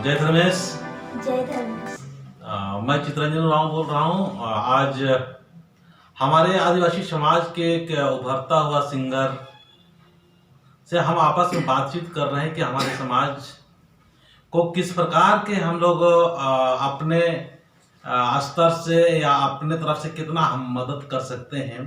जय धर्मेश। जय धर्मेश। मैं चितरंजन राव बोल रहा हूँ। आज हमारे आदिवासी समाज के एक उभरता हुआ सिंगर से हम आपस में बातचीत कर रहे हैं कि हमारे समाज को किस प्रकार के हम लोग अपने स्तर से या अपने तरफ से कितना हम मदद कर सकते हैं।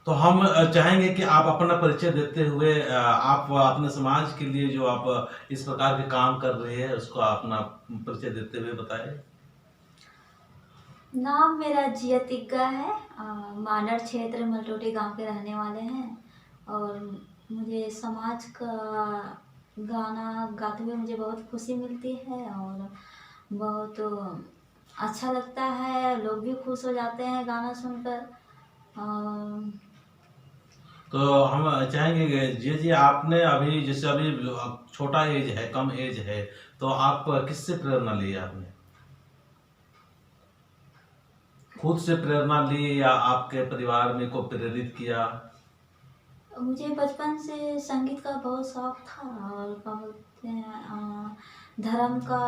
तो हम चाहेंगे कि आप अपना परिचय देते हुए आप अपने समाज के लिए जो आप इस प्रकार के काम कर रहे हैं उसको अपना परिचय देते हुए बताएं। नाम मेरा जिया तिग्गा है। मानर क्षेत्र मलटोटी गांव के रहने वाले हैं और मुझे समाज का गाना गाते हुए मुझे बहुत खुशी मिलती है और बहुत अच्छा लगता है। लोग भी खुश हो जाते हैं गाना सुनकर। तो हम चाहेंगे कि जी आपने अभी जैसे अभी छोटा एज है, कम एज है, तो आप किससे प्रेरणा ली आपने? खुद से प्रेरणा ली या आपके परिवार में को प्रेरित किया? मुझे बचपन से संगीत का बहुत शौक था और क्या बोलते हैं धर्म का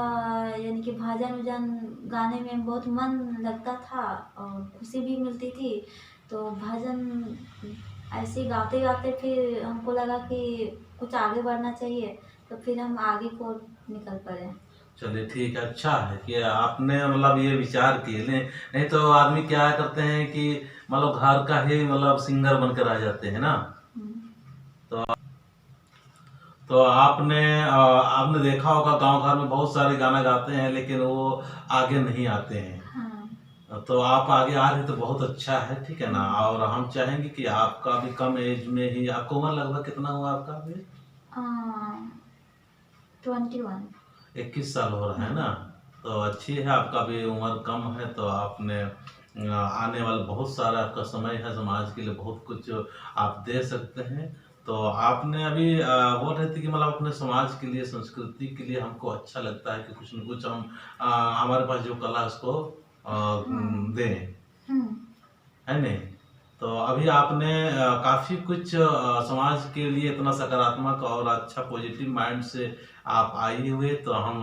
यानी कि भजन वजन गाने में बहुत मन लगता था और खुशी भी मिलती थी। तो भजन ऐसे गाते गाते फिर हमको लगा कि कुछ आगे बढ़ना चाहिए, तो फिर हम आगे को निकल पड़े। चलिए ठीक है, अच्छा है कि आपने मतलब ये विचार किए। नहीं तो आदमी क्या करते हैं कि मतलब घर का ही मतलब सिंगर बनकर आ जाते हैं ना। तो आपने देखा होगा गांव घर में बहुत सारे गाना गाते हैं लेकिन वो आगे नहीं आते हैं। हाँ। तो आप आगे आ रहे तो बहुत अच्छा है, ठीक है ना। और हम चाहेंगे कि आपका भी कम एज में ही, आपको उम्र लगभग कितना हुआ आपका अभी? 21। 21 साल हो रहा है ना। तो अच्छी है, आपका भी उम्र कम है। तो आपने आने वाला बहुत सारा आपका समय है, समाज के लिए बहुत कुछ आप दे सकते हैं। तो आपने अभी बोल रहे थे कि मतलब अपने समाज के लिए, संस्कृति के लिए हमको अच्छा लगता है कि कुछ न कुछ हम हमारे पास जो कला है उसको दें, है नहीं। तो अभी आपने काफ़ी कुछ समाज के लिए इतना सकारात्मक और अच्छा पॉजिटिव माइंड से आप आए हुए। तो हम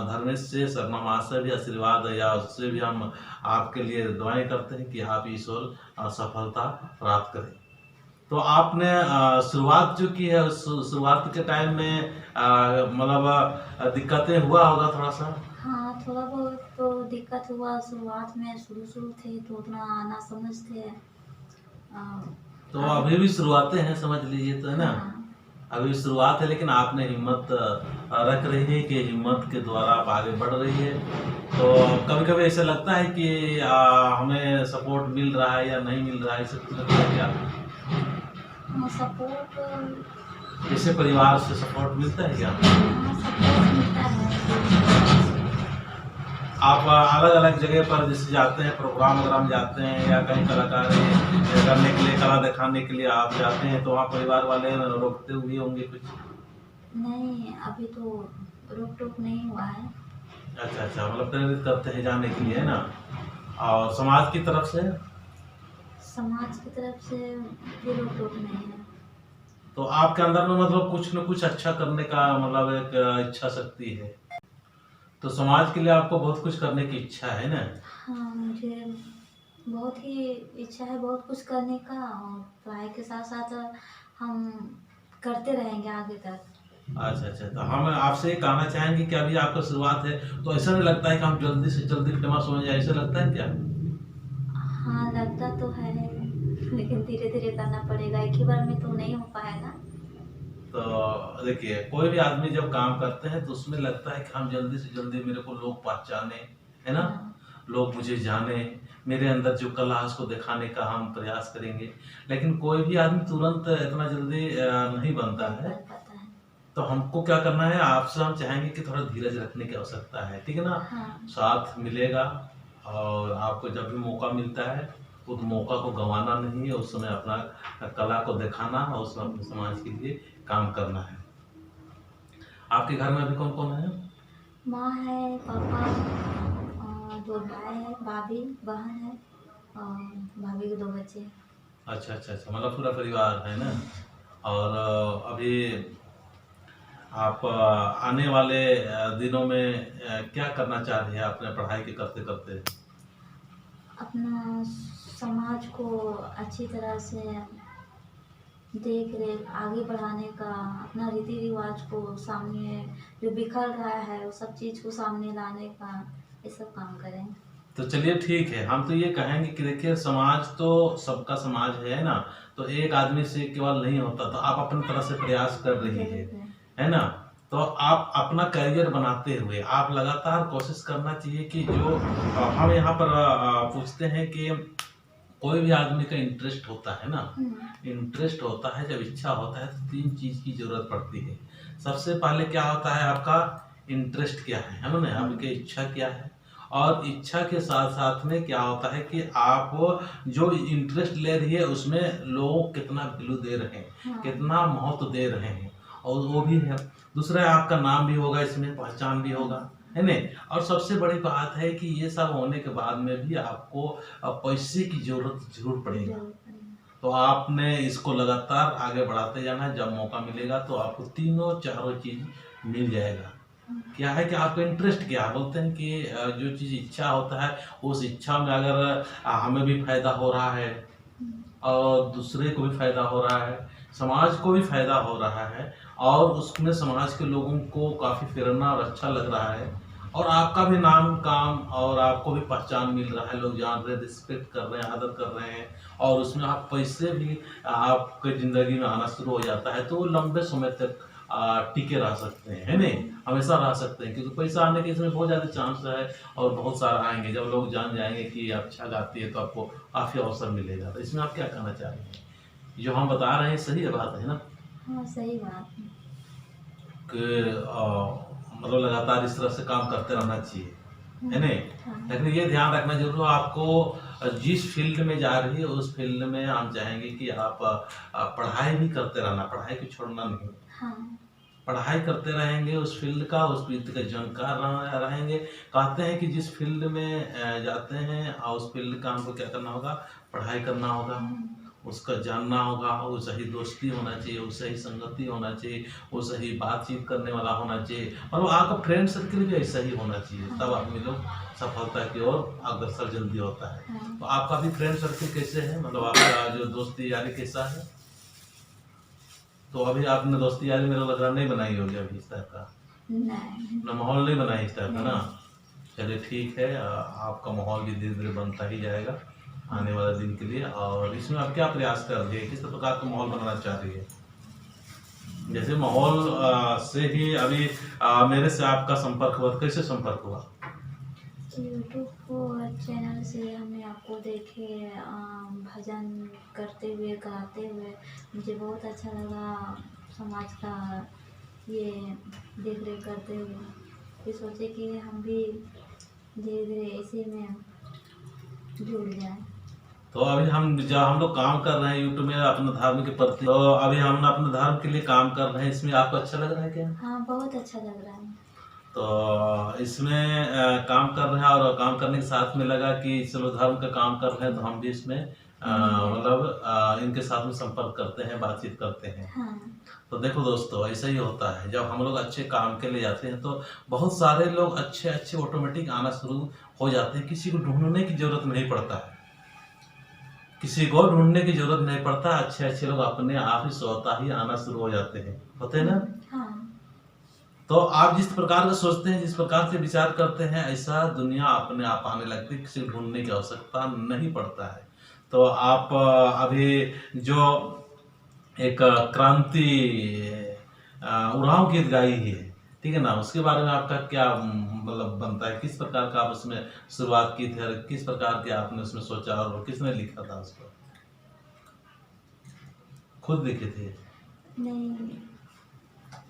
धर्मेश से शर्मा माँ से भी आशीर्वाद या उससे भी हम आपके लिए दुआएं करते हैं कि आप ईश्वर सफलता प्राप्त करें। तो आपने शुरुआत जो की है, शुरुआत के टाइम में मतलब दिक्कतें हुआ होगा थोड़ा सा? हाँ, थोड़ा बहुत तो दिक्कत हुआ शुरुआत में। शुरू थे तो उतना ना समझ थे। तो अभी भी शुरुआतें हैं, समझ लीजिए, तो है ना। हाँ। अभी शुरुआत है लेकिन आपने हिम्मत रख रही है कि हिम्मत के द्वारा आप आगे बढ़ रही है। तो कभी कभी ऐसा लगता है कि हमें सपोर्ट मिल रहा है या नहीं मिल रहा है, ऐसा कुछ लगता है क्या? सपोर्ट जैसे परिवार से सपोर्ट मिलता है क्या? सपोर्ट मिलता है। आप अलग अलग जगह पर जैसे जाते हैं, प्रोग्राम वगैरह जाते हैं या कहीं कलाकारी करने के लिए, कला दिखाने के लिए आप जाते हैं, तो वहाँ परिवार वाले रोकते हुए होंगे कुछ? नहीं, अभी तो रोक टोक नहीं हुआ है। अच्छा अच्छा, मतलब प्रेरित करते हैं जाने के लिए, है ना। और समाज की तरफ से? समाज की तरफ से भी रोक टोक नहीं है। तो आपके अंदर में मतलब कुछ न कुछ अच्छा करने का मतलब एक इच्छा शक्ति है। तो समाज के लिए आपको बहुत कुछ करने की इच्छा है ना। हाँ, मुझे बहुत ही इच्छा है बहुत कुछ करने का और पढ़ाई के साथ साथ हम करते रहेंगे आगे तक। अच्छा अच्छा, तो हम आपसे ये कहना चाहेंगे कि अभी आपका शुरुआत है तो ऐसा नहीं लगता है कि हम जल्दी से जल्दी फेमस हो जाए, ऐसा लगता है क्या? हाँ, लगता तो है लेकिन धीरे धीरे करना पड़ेगा, एक ही बार में तो नहीं हो पाएगा। तो देखिए, कोई भी आदमी जब काम करते हैं तो उसमें लगता है कि हम जल्दी से जल्दी, मेरे को लोग पहचाने, है ना, लोग मुझे जाने, मेरे अंदर जो कला है उसको दिखाने का हम प्रयास करेंगे। लेकिन कोई भी आदमी तुरंत इतना जल्दी नहीं बनता है। तो हमको क्या करना है, आपसे हम चाहेंगे कि थोड़ा धीरज रखने की आवश्यकता है, ठीक है ना। साथ मिलेगा और आपको जब भी मौका मिलता है उस मौका को गंवाना नहीं है, उस समय अपना कला को दिखाना और उसमें अपने समाज के लिए काम करना है। आपके घर में अभी कौन कौन है? माँ है, पापा और 2 भाई है, भाभी बहन है और भाभी के 2 बच्चे हैं। अच्छा अच्छा अच्छा, मतलब पूरा परिवार है ना। और अभी आप आने वाले दिनों में क्या करना चाह रही हैं अपने पढ़ाई के करते करते? अपना समाज को अच्छी तरह से देख रेख आगे बढ़ाने का, अपना रीति रिवाज को सामने जो बिखर रहा है वो सब चीज़ को सामने लाने का, ये सब काम करें। तो चलिए ठीक है, हम तो ये कहेंगे कि देखिए समाज तो सबका समाज है ना, तो एक आदमी से केवल नहीं होता, तो आप अपनी तरफ से प्रयास कर रही है ना? तो आप अपना करियर बनाते हुए आप लगातार कोशिश करना चाहिए कि जो हम यहाँ पर पूछते हैं कि कोई भी आदमी का इंटरेस्ट होता है ना, इंटरेस्ट होता है, जब इच्छा होता है तो 3 चीज़ की ज़रूरत पड़ती है। सबसे पहले क्या होता है, आपका इंटरेस्ट क्या है ना? आपकी इच्छा क्या है? और इच्छा के साथ साथ में क्या होता है कि आप जो इंटरेस्ट ले रही है उसमें लोग कितना वैल्यू दे रहे हैं, कितना महत्व दे रहे हैं, और वो भी है। दूसरा आपका नाम भी होगा, इसमें पहचान भी होगा, है ना? और सबसे बड़ी बात है कि ये सब होने के बाद में भी आपको पैसे की जरूरत जरूर पड़ेगा। तो आपने इसको लगातार आगे बढ़ाते जाना है, जब मौका मिलेगा तो आपको तीनों चारों चीज मिल जाएगा। क्या है कि आपका इंटरेस्ट क्या है, बोलते हैं कि जो चीज़ इच्छा होता है उस इच्छा में अगर हमें भी फायदा हो रहा है और दूसरे को भी फायदा हो रहा है, समाज को भी फायदा हो रहा है, और उसमें समाज के लोगों को काफ़ी प्रेरणा और अच्छा लग रहा है, और आपका भी नाम काम और आपको भी पहचान मिल रहा है, लोग जान रहे हैं, रिस्पेक्ट कर रहे हैं, आदर कर रहे हैं, और उसमें आप पैसे भी आपके ज़िंदगी में आना शुरू हो जाता है, तो वो लंबे समय तक टिके रह सकते हैं, है नहीं? हमेशा रह सकते हैं, क्योंकि पैसा आने के इसमें बहुत ज़्यादा चांस है, और बहुत सारा आएंगे। जब लोग जान जाएंगे कि अच्छा गाती है तो आपको काफ़ी अवसर मिलेगा। तो इसमें आप क्या कहना चाह रहे हैं? जो हम बता रहे हैं सही बात है ना? हाँ, सही बात है कि मतलब लगातार इस तरह से काम करते रहना चाहिए, है नहीं? हाँ। लेकिन ये ध्यान रखना जरूर है, आपको जिस फील्ड में जा रही है उस फील्ड में हम चाहेंगे कि आप पढ़ाई भी करते रहना, पढ़ाई को छोड़ना नहीं। हाँ, पढ़ाई करते रहेंगे उस फील्ड का जानकार रहेंगे। कहते हैं कि जिस फील्ड में जाते हैं और उस फील्ड का हमको क्या करना होगा, पढ़ाई करना होगा, उसका जानना होगा, वो सही दोस्ती होना चाहिए, वो सही संगति होना चाहिए, वो सही बातचीत करने वाला होना चाहिए, और वो आपका फ्रेंड सर्किल भी ऐसा ही होना चाहिए, तब आदमी लोग सफलता की ओर अग्रसर जल्दी होता है। तो आपका भी फ्रेंड सर्किल कैसे है, मतलब आपका जो दोस्ती यारी कैसा है? तो अभी आपने दोस्ती यारी मेरा लग रहा नहीं बनाई होगी अभी इस टाइप का, नहीं, अपना माहौल नहीं बनाई इस टाइप का ना? चलिए ठीक है, आपका माहौल भी धीरे धीरे बनता ही जाएगा आने वाले दिन के लिए। और इसमें आप क्या प्रयास कर रही है, किस प्रकार का माहौल बनाना चाह रही है? जैसे माहौल से ही अभी मेरे से आपका संपर्क हुआ, तो कैसे संपर्क हुआ? यूट्यूब को चैनल से हमने आपको देखे भजन करते हुए गाते हुए, मुझे बहुत अच्छा लगा समाज का ये देख रेख करते हुए, फिर सोचे कि हम भी धीरे धीरे इसी में जुड़ जाए। तो अभी जब हम लोग काम कर रहे हैं यूट्यूब में अपने धर्म के प्रति, तो अभी हम अपने धर्म के लिए काम कर रहे हैं, इसमें आपको अच्छा लग रहा है क्या? हाँ, बहुत अच्छा लग रहा है। तो इसमें काम कर रहे हैं, और काम करने के साथ में लगा कि चलो धर्म का काम कर रहे हैं तो हम भी इसमें मतलब इनके साथ में संपर्क करते हैं, बातचीत करते हैं। हाँ, तो देखो दोस्तों, ऐसा ही होता है, जब हम लोग अच्छे काम के लिए जाते हैं तो बहुत सारे लोग अच्छे अच्छे ऑटोमेटिक आना शुरू हो जाते हैं, किसी को ढूंढने की जरूरत नहीं पड़ता है, किसी को ढूंढने की जरूरत नहीं पड़ता, अच्छे अच्छे लोग अपने आप ही स्वतः ही आना शुरू हो जाते हैं, होते हैं ना? हाँ, तो आप जिस प्रकार का सोचते हैं, जिस प्रकार से विचार करते हैं, ऐसा दुनिया अपने आप आने लगती है, किसी को ढूंढने की आवश्यकता नहीं पड़ता है। तो आप अभी जो एक क्रांति उरांव गीत गाई है, ठीक है ना, उसके बारे में आपका क्या मतलब बनता है, किस प्रकार का आप उसमें शुरुआत की थी, और किस प्रकार के आपने उसमें सोचा, और किसने लिखा था उसको? खुद लिखे थे? नहीं,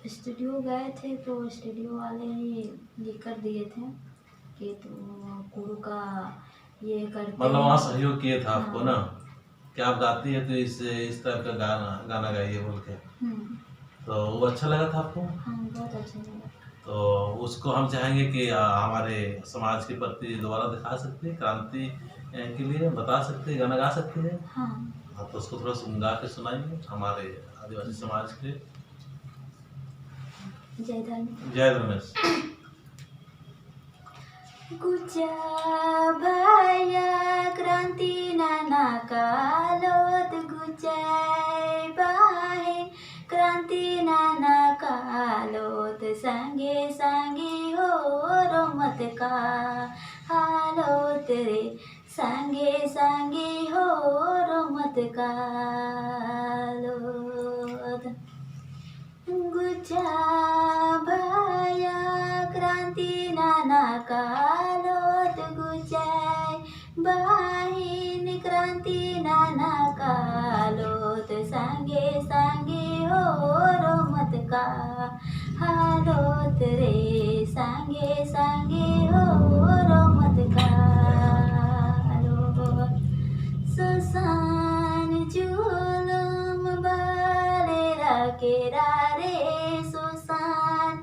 स्टूडियो गए थे तो स्टूडियो वाले ही लिख कर दिए थे कि तो गुरु का ये करते मतलब हैं। वहाँ सहयोग किए था आपको हाँ। ना, कि आप गाती है तो इस तरह का गाना गाइए बोल के, तो वो अच्छा लगा था आपको? हाँ, बहुत अच्छा लगा। तो उसको हम चाहेंगे कि हमारे समाज के प्रति दोबारा दिखा सकते हैं, क्रांति के लिए बता सकते हैं, गाना गा सकते हैं। हाँ, तो उसको थोड़ा गा के सुनाएंगे हमारे आदिवासी समाज के। जय धर्म। जय रमेश। गुचा भाया क्रांती नाना कालोत गुचाय बाहे क्रांती नाना कालोत संगे संगे हो रोमत का हालोत रे संगे संगे हो रोमत का लोत गुचा भाया क्रांती नाना कालोत गुचाय बाहीन क्रांती नाना कालोत संगे संगे हो रोमत का हालोत रे संगे संगे हो रोमत का हालोत सुसान जुलुम बाले राकेरा रे सुसान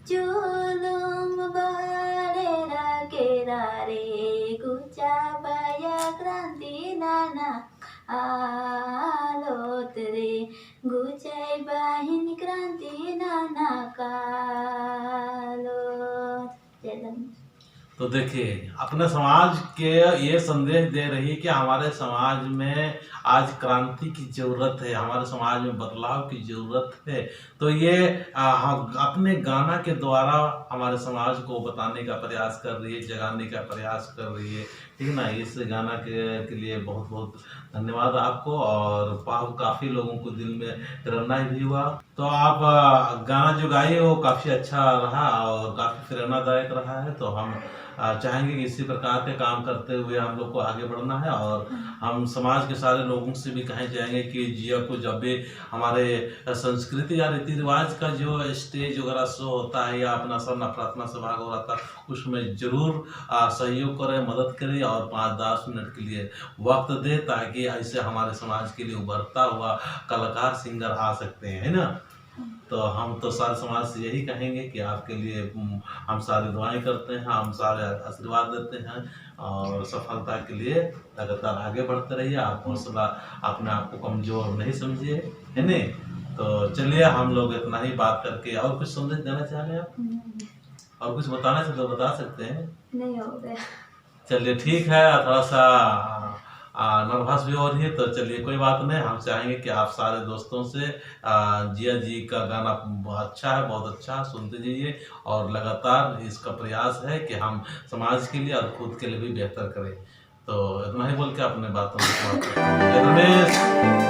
जुलुम बाले राकेरा रे गुचा बाया क्रांती नाना आलोत रे गुचाई बाहिन क्रांती नाना कालोत। जय धर्म। तो देखिए अपने समाज के ये संदेश दे रही है कि हमारे समाज में आज क्रांति की ज़रूरत है, हमारे समाज में बदलाव की ज़रूरत है। तो ये हम अपने गाना के द्वारा हमारे समाज को बताने का प्रयास कर रही है, जगाने का प्रयास कर रही है, ठीक ना। इस गाना के लिए बहुत बहुत धन्यवाद आपको। और काफ़ी लोगों को दिल में प्रेरणा भी हुआ। तो आप गाना जो गाए वो काफ़ी अच्छा रहा और काफ़ी प्रेरणादायक रहा है। तो हम चाहेंगे कि इसी प्रकार के काम करते हुए हम लोग को आगे बढ़ना है। और हम समाज के सारे लोगों से भी कहे जाएंगे कि जिया को जब भी हमारे संस्कृति या रीति रिवाज का जो स्टेज वगैरह शो होता है या अपना सब प्रार्थना सभा हो रहा था उसमें जरूर सहयोग करें, मदद करें और 5-10 मिनट के लिए वक्त दे, ताकि ऐसे हमारे समाज के लिए उभरता हुआ कलाकार सिंगर आ सकते हैं, है ना। तो हम तो सारे समाज से यही कहेंगे कि आपके लिए हम सारे दुआएं करते हैं, हम सारे आशीर्वाद देते हैं और सफलता के लिए लगातार आगे बढ़ते रहिए। आप हौसला अपने आप को कमजोर नहीं समझिए, है नहीं। तो चलिए हम लोग इतना ही बात करके, और कुछ संदेश देना चाह रहे हैं आप और कुछ बताना चाहते तो बता सकते हैं। नहीं हो गया। चलिए ठीक है, थोड़ा सा नर्वस भी हो रही है। तो चलिए कोई बात नहीं, हम चाहेंगे कि आप सारे दोस्तों से जिया जी का गाना अच्छा है, बहुत अच्छा, सुनते जाइए और लगातार इसका प्रयास है कि हम समाज के लिए और खुद के लिए भी बेहतर करें। तो इतना ही बोल के अपने बातों को समाप्त करते हैं।